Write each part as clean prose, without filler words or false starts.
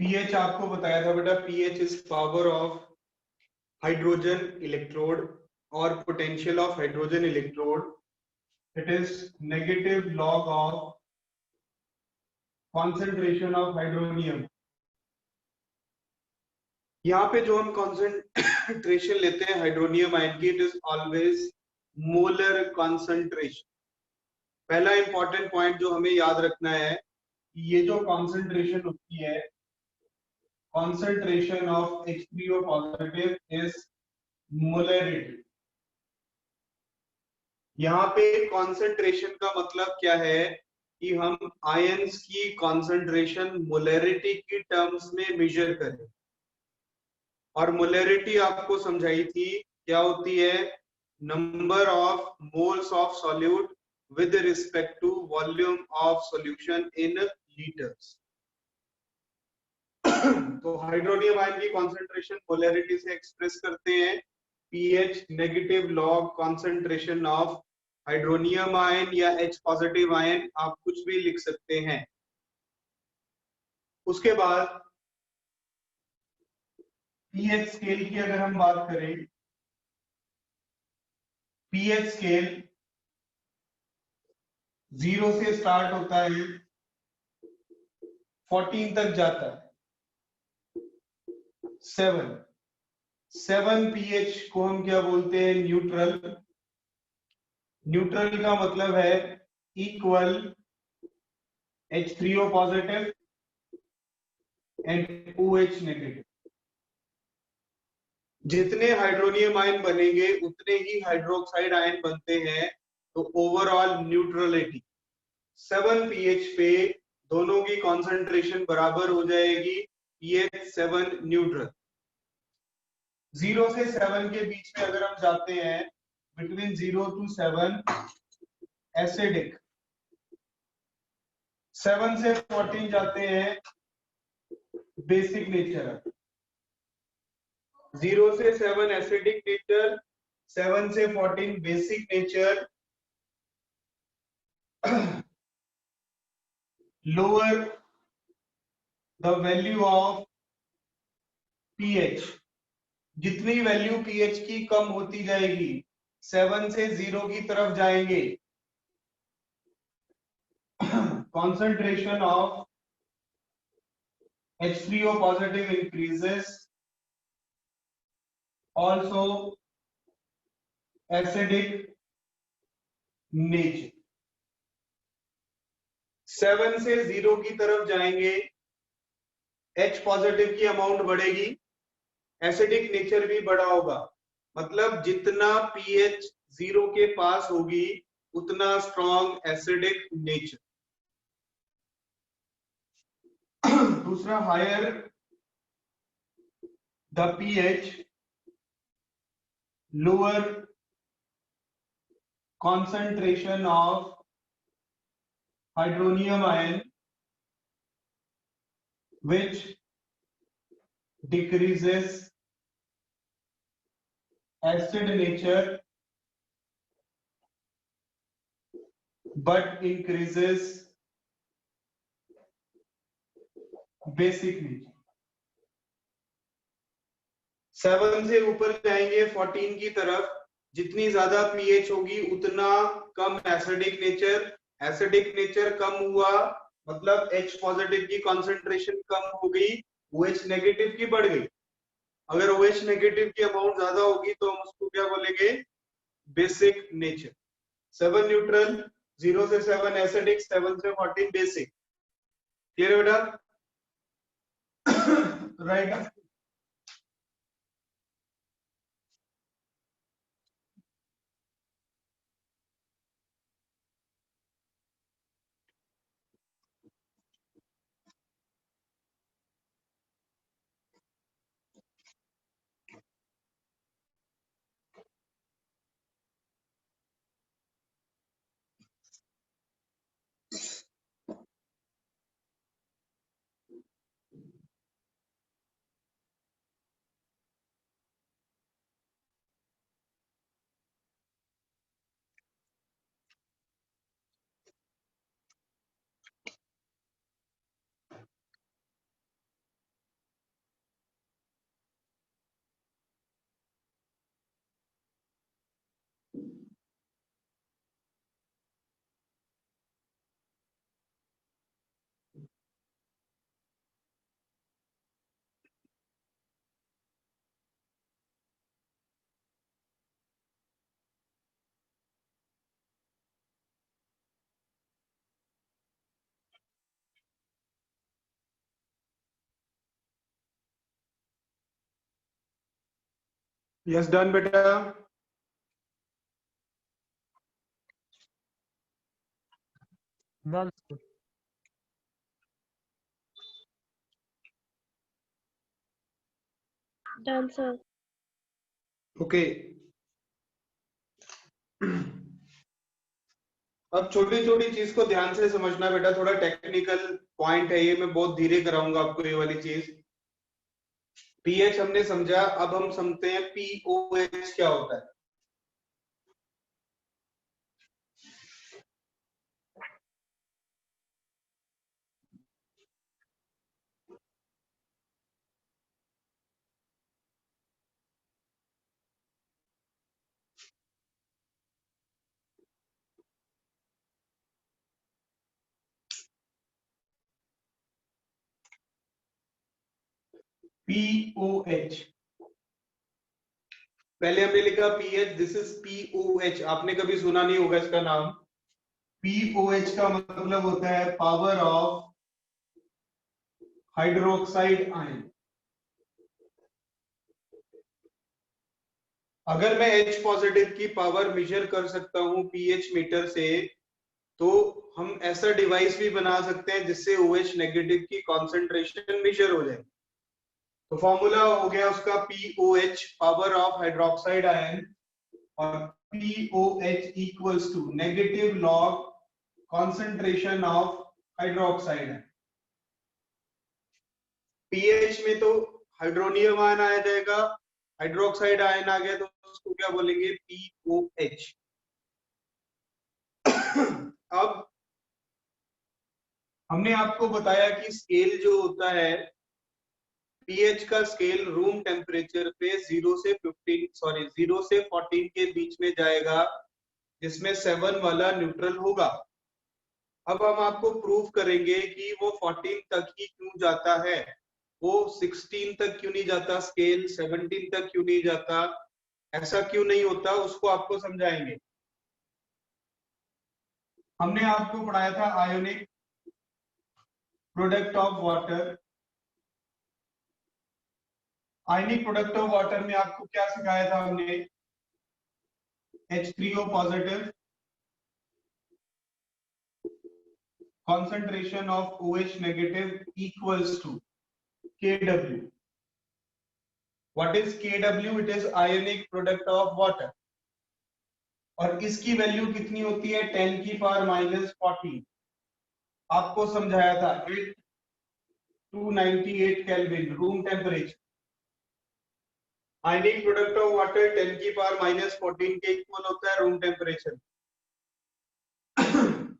PH आपको बताया था बेटा, pH is power of hydrogen electrode और potential of hydrogen electrode. It is negative log of concentration of hydronium. यहाँ पे जो हम कॉन्सेंट्रेशन लेते हैं हाइड्रोनियम आयन की, it is always molar concentration. पहला इंपॉर्टेंट पॉइंट जो हमें याद रखना है, ये जो कॉन्सेंट्रेशन होती है, concentration of H3O positive is molarity. यहाँ पे कॉन्सेंट्रेशन का मतलब क्या है कि हम आयंस की कॉन्सेंट्रेशन मोलैरिटी की टर्म्स में मेजर करें. और मोलैरिटी आपको समझाई थी क्या होती है, number of moles of solute with respect to volume of solution in litres. तो हाइड्रोनियम आयन की कॉन्सेंट्रेशन पोलैरिटी से एक्सप्रेस करते हैं. PH negative log concentration of hydronium ion या H पॉजिटिव आयन, आप कुछ भी लिख सकते हैं. उसके बाद पीएच स्केल की अगर हम बात करें, पीएच स्केल 0 से स्टार्ट होता है, 14 तक जाता है. 7 पीएच को हम क्या बोलते हैं, न्यूट्रल. न्यूट्रल का मतलब है equal H3O positive and OH negative. जितने हाइड्रोनियम आयन बनेंगे उतने ही हाइड्रोक्साइड आयन बनते हैं, तो ओवरऑल न्यूट्रलिटी 7 पीएच पे दोनों की कॉन्सेंट्रेशन बराबर हो जाएगी, पीएच 7 न्यूट्रल. 0 से 7 के बीच में अगर हम जाते हैं, बिटवीन 0 to 7 एसिडिक, 7 से 14 जाते हैं बेसिक नेचर. 0 से 7 एसिडिक नेचर, 7 से 14 basic nature. Lower the value of pH, जितनी वैल्यू पीएच की कम होती जाएगी, 7 से 0 की तरफ जाएंगे, concentration of H3O positive increases, also acidic nature. 7 से 0 की तरफ जाएंगे, H पॉजिटिव की अमाउंट बढ़ेगी, एसिडिक नेचर भी बढ़ा होगा. मतलब जितना पीएच 0 के पास होगी उतना स्ट्रॉन्ग एसिडिक नेचर. दूसरा, higher the pH, lower concentration of hydronium ion, which decreases acid nature but increases basic nature. 7 से ऊपर जाएंगे 14 की तरफ, जितनी ज्यादा पीएच होगी उतना कम एसिडिक नेचर. एसिडिक नेचर कम हुआ मतलब H पॉजिटिव की कॉन्सेंट्रेशन कम हो गई, OH नेगेटिव की बढ़ गई. अगर OH नेगेटिव की अमाउंट ज्यादा होगी तो हम उसको क्या बोलेंगे, बेसिक नेचर. 7 न्यूट्रल, 0 से 7 एसिडिक, 7 से 14 बेसिक. क्लियर बेटा? राइट. यस डन बेटा। Done sir. Done sir. Okay अब छोटी छोटी चीज को ध्यान से समझना बेटा, थोड़ा टेक्निकल पॉइंट है ये, मैं बहुत धीरे कराऊंगा आपको ये वाली चीज। पीएच हमने समझा, अब हम समझते हैं पीओएच क्या होता है। पीओएच, पहले हमने लिखा पीएच, दिस इज पीओएच, आपने कभी सुना नहीं होगा इसका नाम। पीओएच का मतलब होता है पावर ऑफ हाइड्रोक्साइड आयन। अगर मैं H पॉजिटिव की पावर मेजर कर सकता हूं पीएच मीटर से, तो हम ऐसा डिवाइस भी बना सकते हैं जिससे OH नेगेटिव की कॉन्सेंट्रेशन मेजर हो जाए। तो फॉर्मूला हो गया उसका POH, power of hydroxide ion, और POH equals to negative log concentration of hydroxide ion. PH में तो हाइड्रोनियम आयन आ जाएगा, हाइड्रोक्साइड आयन आ गया तो उसको क्या बोलेंगे, POH। अब हमने आपको बताया कि स्केल जो होता है पीएच का स्केल रूम टेम्परेचर पे 0 से 14 के बीच में जाएगा, जिसमें 7 वाला न्यूट्रल होगा। अब हम आपको प्रूव करेंगे कि वो 14 तक ही क्यों जाता है, वो 16 तक क्यों नहीं जाता, स्केल 17 तक क्यों नहीं जाता, ऐसा क्यों नहीं होता, उसको आपको समझाएंगे। हमने आपको पढ़ाया था ionic product of water. Ionic product of water में आपको क्या सिखाया था हमने, H3O positive, concentration of OH negative equals to Kw. What is Kw? It is ionic product of water. और इसकी वैल्यू कितनी होती है, 10 की पावर -14। आपको समझाया था 298 kelvin room temperature. Ionic product of water 10 की पावर -14 के इक्वल होता है रूम टेम्परेचर।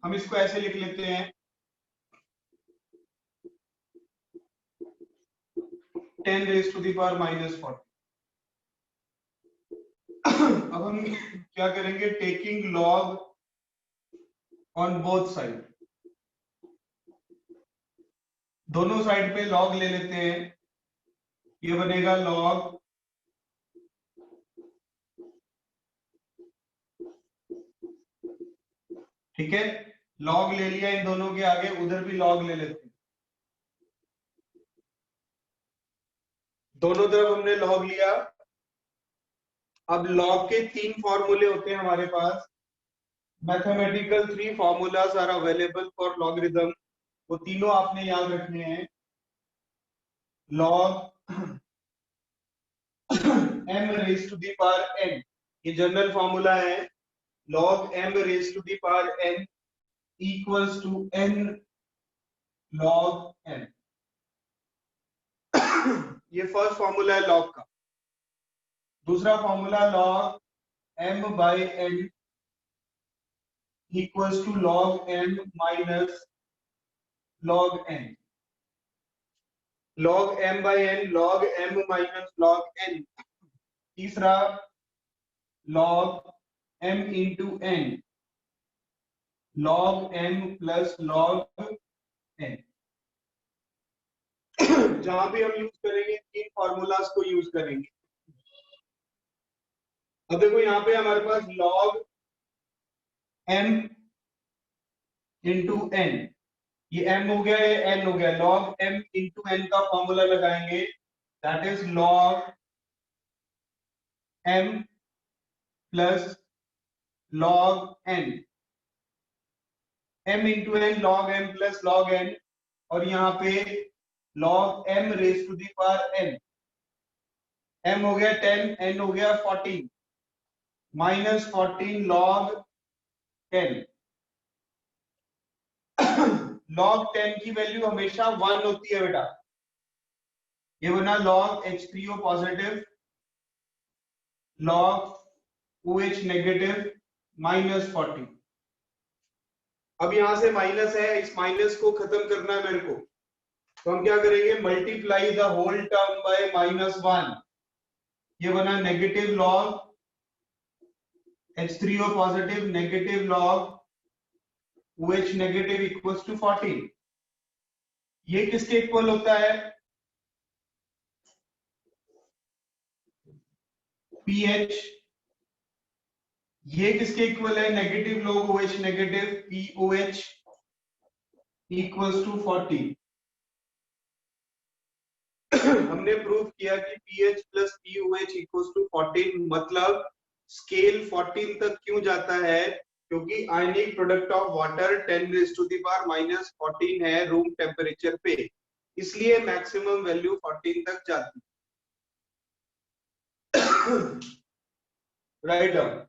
हम इसको ऐसे लिख लेते हैं 10 raised to the power -14। अब हम क्या करेंगे, taking log on both side, दोनों साइड पे लॉग ले लेते हैं, ये बनेगा लॉग ठीक है, लॉग ले लिया इन दोनों के आगे, उधर भी लॉग ले लेते हैं, दोनों तरफ हमने लॉग लिया। अब लॉग के 3 फॉर्मूले होते हैं हमारे पास, mathematical 3 formulas are available for logarithm, वो तीनों आपने याद रखने हैं। Log m raise to the power n, ये जनरल फॉर्मूला है, log m raise to the power n equals to n log n। ये फर्स्ट फॉर्मूला है लॉग का। दूसरा फॉर्मूला log m by n equals to log m minus log n। log m by n log m minus log n। तीसरा log m into n log m plus log n। जहां भी हम use करेंगे इन formulas को use करेंगे। अब देखो यहाँ पे हमारे पास log m इंटू n, ये m हो गया, ये n हो गया, log m इंटू n का फॉर्मूला लगाएंगे, that is log m plus log n, m into n log m plus log n, और यहाँ पे log m raise to the power n, m हो गया 10, n हो गया 14, माइनस 14 log 10। log 10 की वैल्यू हमेशा 1 होती है बेटा, ये बना log H3O positive log OH negative minus 40। अब यहां से माइनस है, इस माइनस को खत्म करना है मेरे को, तो हम क्या करेंगे, multiply the whole term by -1, ये बना negative log H3O positive negative log OH negative equals to 14। ये किसके इक्वल होता है, pH, ये किसके इक्वल है, negative log OH negative POH equals to 40। हमने प्रूव किया कि pH plus POH equals to 14, मतलब स्केल 14 तक क्यों जाता है, क्योंकि ionic product of water 10 raise to the power -14 है रूम टेम्परेचर पे, इसलिए मैक्सिमम वैल्यू 14 तक जाती है। Right down.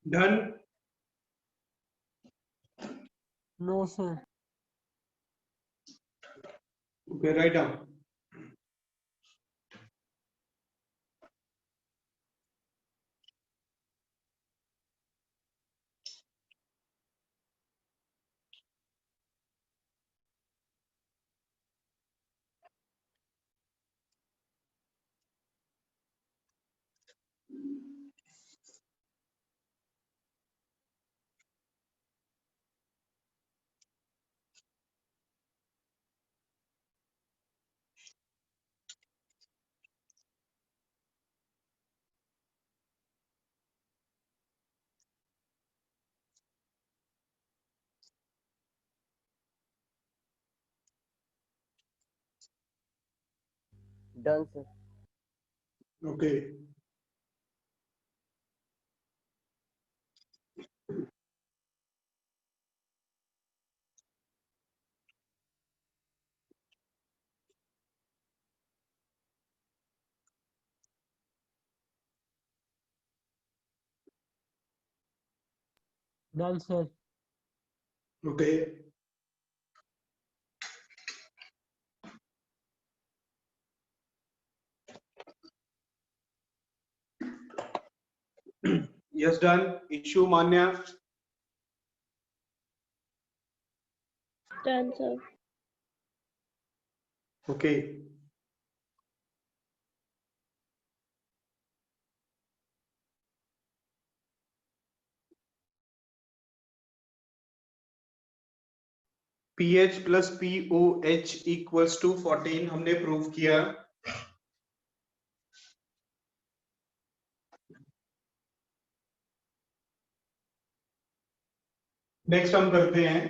Done. No, sir. Okay, right down. Done, sir. Okay, Done, sir. Okay. Yes done. Ishu Manya. Done, sir. Okay pH plus POH equals to 14 हमने prove किया। Next हम करते हैं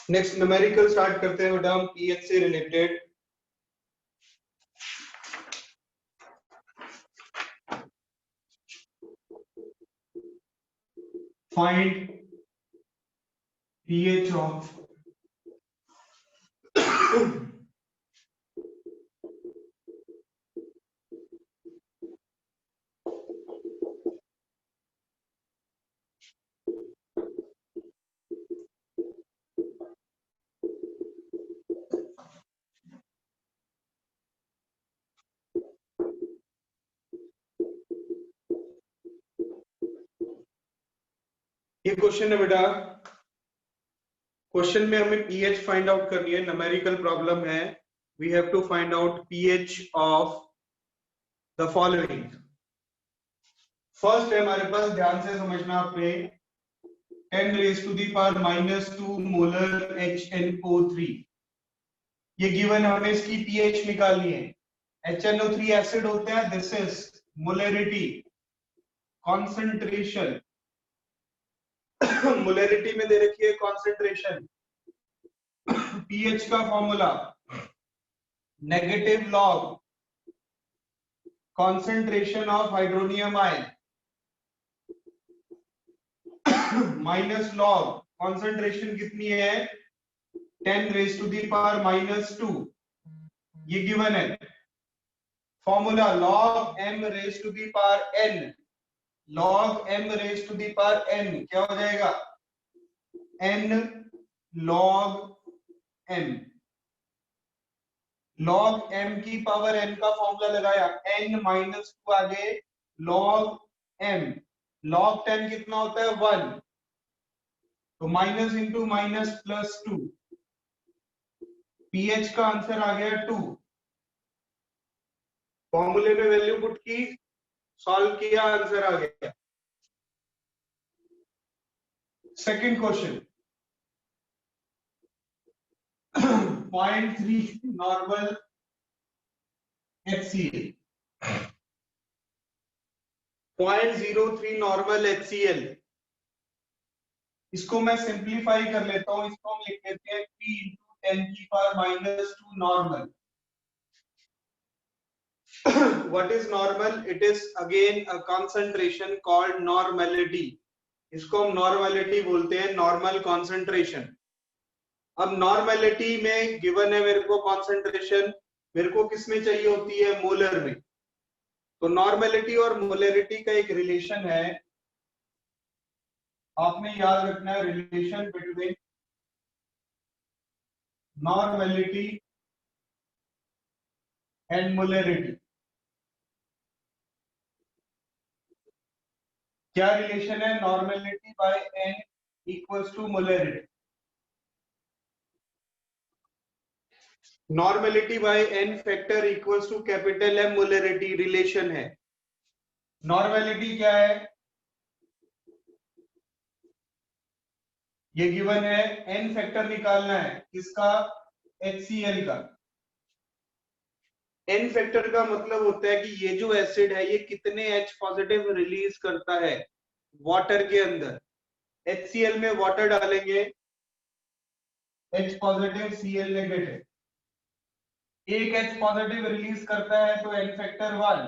नेक्स्ट न्यूमेरिकल स्टार्ट करते हैं बेटा हम पीएच से रिलेटेड। फाइंड pH ऑफ ये क्वेश्चन है बेटा। क्वेश्चन में हमें pH फाइंड आउट करनी है, न्यूमेरिकल प्रॉब्लम है। We have to find out pH of the following. First है हमारे पास, ध्यान से समझना आपने, 10 raised to the power -2 molar HNO3। ये गिवन है, हमें इसकी pH निकालनी है। HNO3 एसिड होते हैं, this is molarity concentration. Molarity में दे रखी है कॉन्सेंट्रेशन। pH का formula negative log concentration of hydronium ion minus log concentration कितनी है, 10 raised to the power -2। ये गिवन है। Formula log m raised to the power n, log m raised to the power n क्या हो जाएगा, n log m। log m की power n का formula लगाया, n -2 आगे log m, log 10 कितना होता है 1, तो minus into minus plus 2, pH का आंसर आ गया 2। फॉर्मूले में वैल्यू पुट की, सॉल्व किया, आंसर आ गया। Second question, 0.3 normal HCl, 0.03 normal HCl। इसको मैं सिंप्लीफाई कर लेता हूं, इसको हम लिख लेते हैं P into 10 की power -2 normal. What is normal? It is again a concentration called normality। इसको हम नॉर्मलिटी बोलते हैं, नॉर्मल कॉन्सेंट्रेशन। अब नॉर्मलिटी में गिवन है मेरे को कॉन्सेंट्रेशन, मेरे को किस में चाहिए होती है, मोलर में। तो नॉर्मलिटी और मोलरिटी का एक रिलेशन है, आपने याद रखना है, relation between normality and molarity. क्या रिलेशन है, normality by n equals to molarity. Normality by n factor equals to capital M molarity, relation है। नॉर्मलिटी क्या है, ये गिवन है, n फैक्टर निकालना है किसका, HCl का। n फैक्टर का मतलब होता है कि ये जो एसिड है ये कितने H पॉजिटिव रिलीज करता है वाटर के अंदर। HCl में वाटर डालेंगे H पॉजिटिव Cl नेगेटिव, एक H पॉजिटिव रिलीज करता है तो N फैक्टर 1,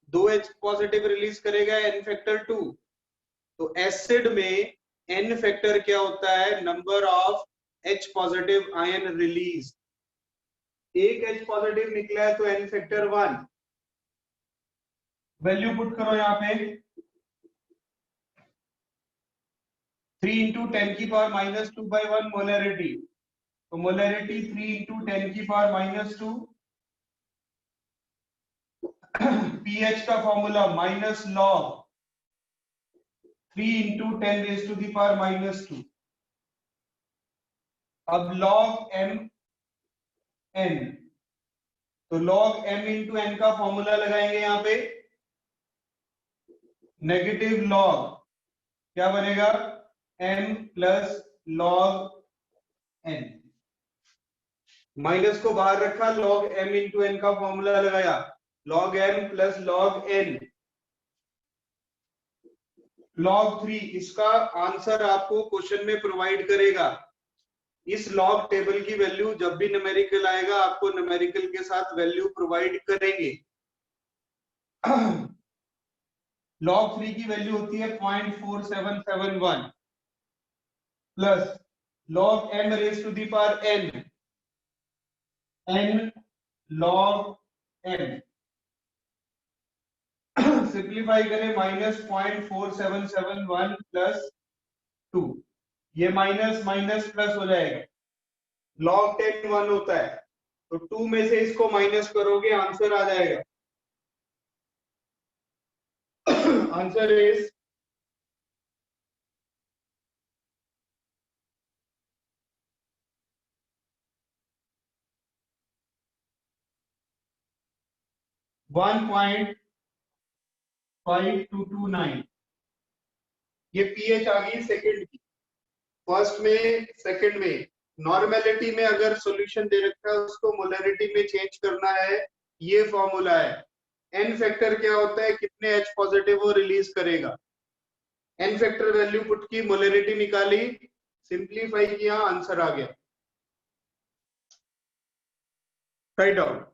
दो H पॉजिटिव रिलीज करेगा N फैक्टर 2। तो एसिड में N फैक्टर क्या होता है? Number of H positive ion release. एक H पॉजिटिव निकला है तो N फैक्टर 1। वैल्यू पुट करो यहाँ पे, 3 इंटू 10⁻²/1 मोलैरिटी, तो मोलैरिटी 3 इंटू 10⁻²। पीएच का फॉर्मूला माइनस लॉग 3 इंटू 10⁻²। अब लॉग एम एन, तो लॉग एम इंटू एन का फॉर्मूला लगाएंगे यहाँ पे, नेगेटिव लॉग क्या बनेगा? M plus log N, minus को बाहर रखा, लॉग एम इंटू एन का फॉर्मूला लगाया, log M plus log N log 3। इसका आंसर आपको क्वेश्चन में प्रोवाइड करेगा। इस लॉग टेबल की वैल्यू जब भी न्यूमेरिकल आएगा आपको न्यूमेरिकल के साथ वैल्यू प्रोवाइड करेंगे। लॉग 3 की वैल्यू होती है 0.4771 plus log m raise to the power n log m, simplify करें -0.4771 प्लस 2, ये माइनस माइनस प्लस हो जाएगा। लॉग 10 1 होता है, तो 2 में से इसको माइनस करोगे आंसर आ जाएगा। Answer is 1.5229। ये पीएच आ गई सेकंड की, फर्स्ट में सेकंड में। नॉर्मेलिटी में अगर सॉल्यूशन दे रखा है उसको मोलैरिटी में चेंज करना है, ये फॉर्मूला है। एन फैक्टर क्या होता है? कितने एच पॉजिटिव वो रिलीज करेगा। एन फैक्टर वैल्यू पुट की, मोलैरिटी निकाली, सिंप्लीफाई किया, आंसर आ गया। Right out.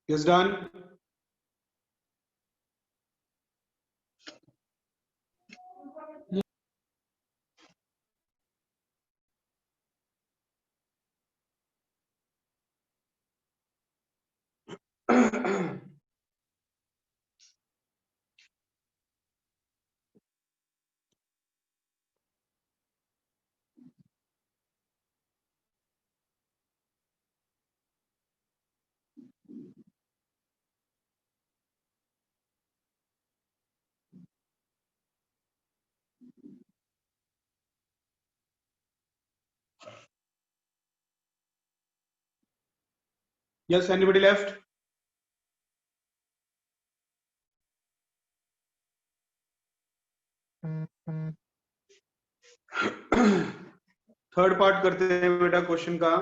Yes, done. Yes, anybody left? Third part करते हैं बेटा क्वेश्चन का।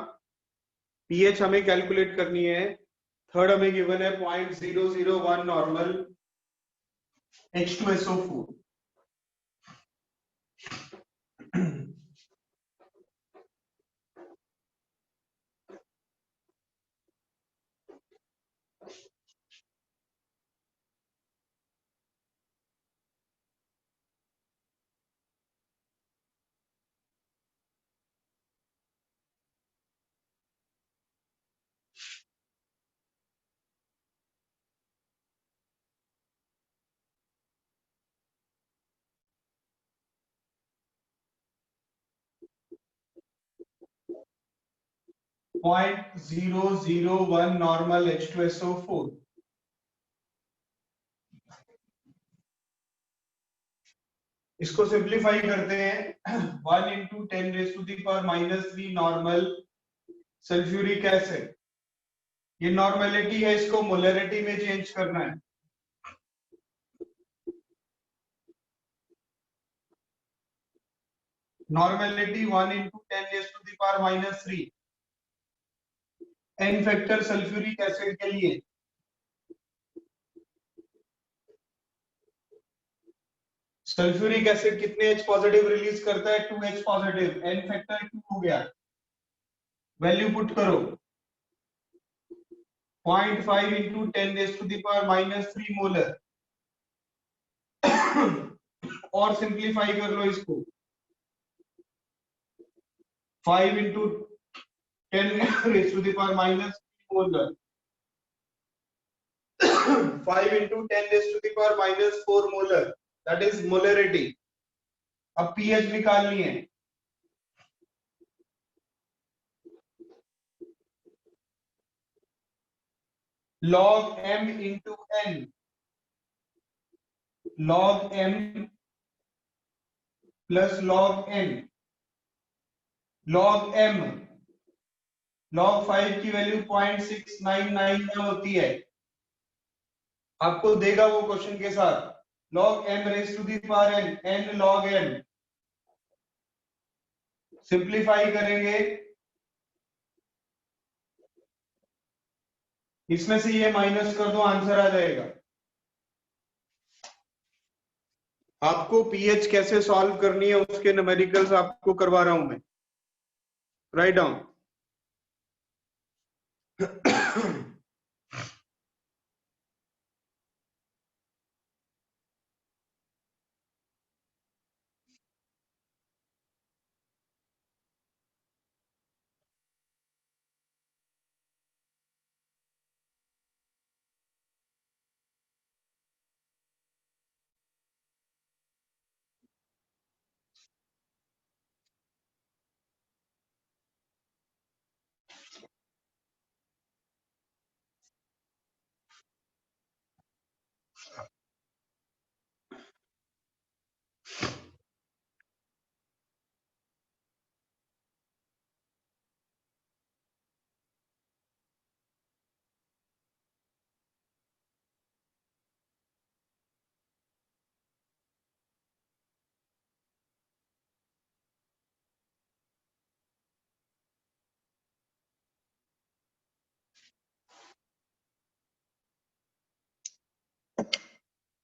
पीएच हमें कैलकुलेट करनी है। थर्ड हमें गिवन है 0.001 नॉर्मल H2SO4। 0.001 normal H2SO4। इसको सिंप्लीफाई करते हैं 1 इंटू 10⁻³ नॉर्मल सल्फ्यूरिक एसिड। ये नॉर्मेलिटी है, इसको मोलरिटी में चेंज करना है। Normality 1 into 10⁻³ N factor sulphuric acid के लिए। सल्फ्यूरिक एसिड कितने H पॉजिटिव रिलीज करता है? 2H positive. एन फैक्टर 2 हो गया। वैल्यू पुट करो 0.5 इंटू 10⁻³ मोलर। और सिंप्लीफाई कर लो इसको 5 into 10⁻³ molar. 5 into 10⁻⁴ molar, that is molarity. अब पीएच निकालनी है। log m into n, log m plus log n। log m, log 5 की वैल्यू 0.699 होती है। आपको देगा वो क्वेश्चन के साथ log m⁻n, n log m। Simplify करेंगे, इसमें से ये माइनस कर दो, आंसर आ जाएगा। आपको पीएच कैसे सॉल्व करनी है उसके न्यूमेरिकल्स आपको करवा रहा हूं मैं। Write down.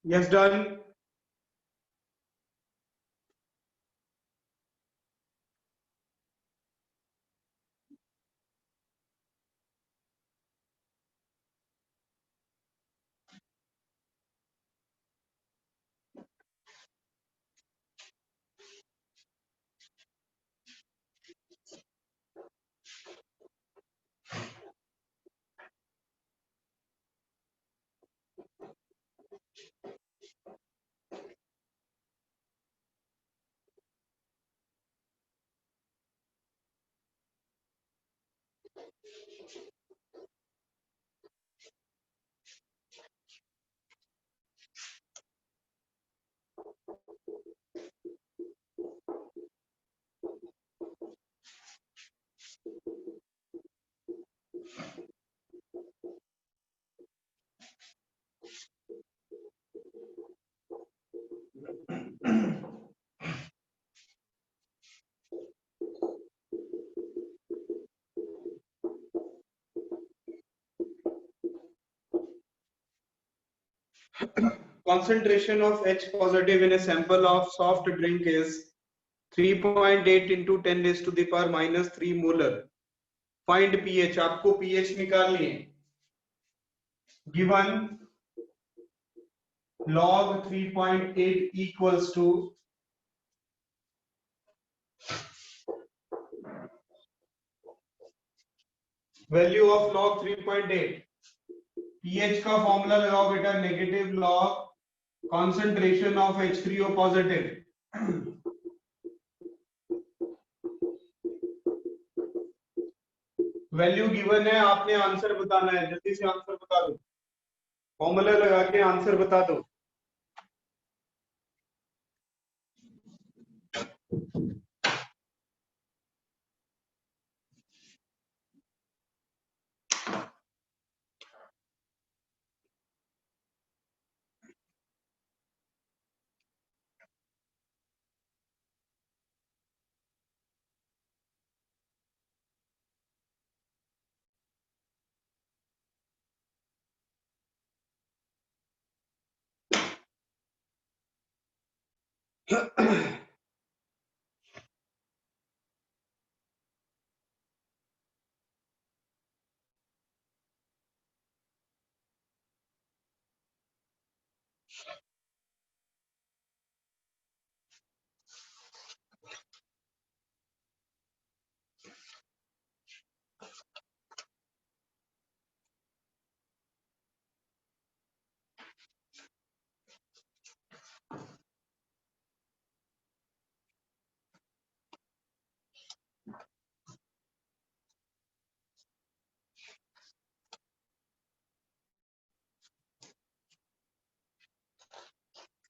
Yes, done. concentration of H positive in a sample of soft drink is 3.8 into 10 raised to the power minus 3 molar. Find pH. आपको pH निकालनी है. Given log 3.8 equals to value of log 3.8. pH का formula लगाओ बेटा, negative log concentration of H3O positive. Value given है, आपने answer बताना है. जल्दी से आंसर बता दो, फॉर्मूला लगा के आंसर बता दो.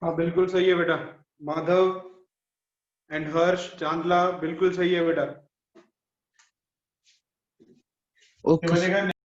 हाँ बिल्कुल सही है बेटा. माधव एंड हर्ष चांदला बिल्कुल सही है बेटा. ओके.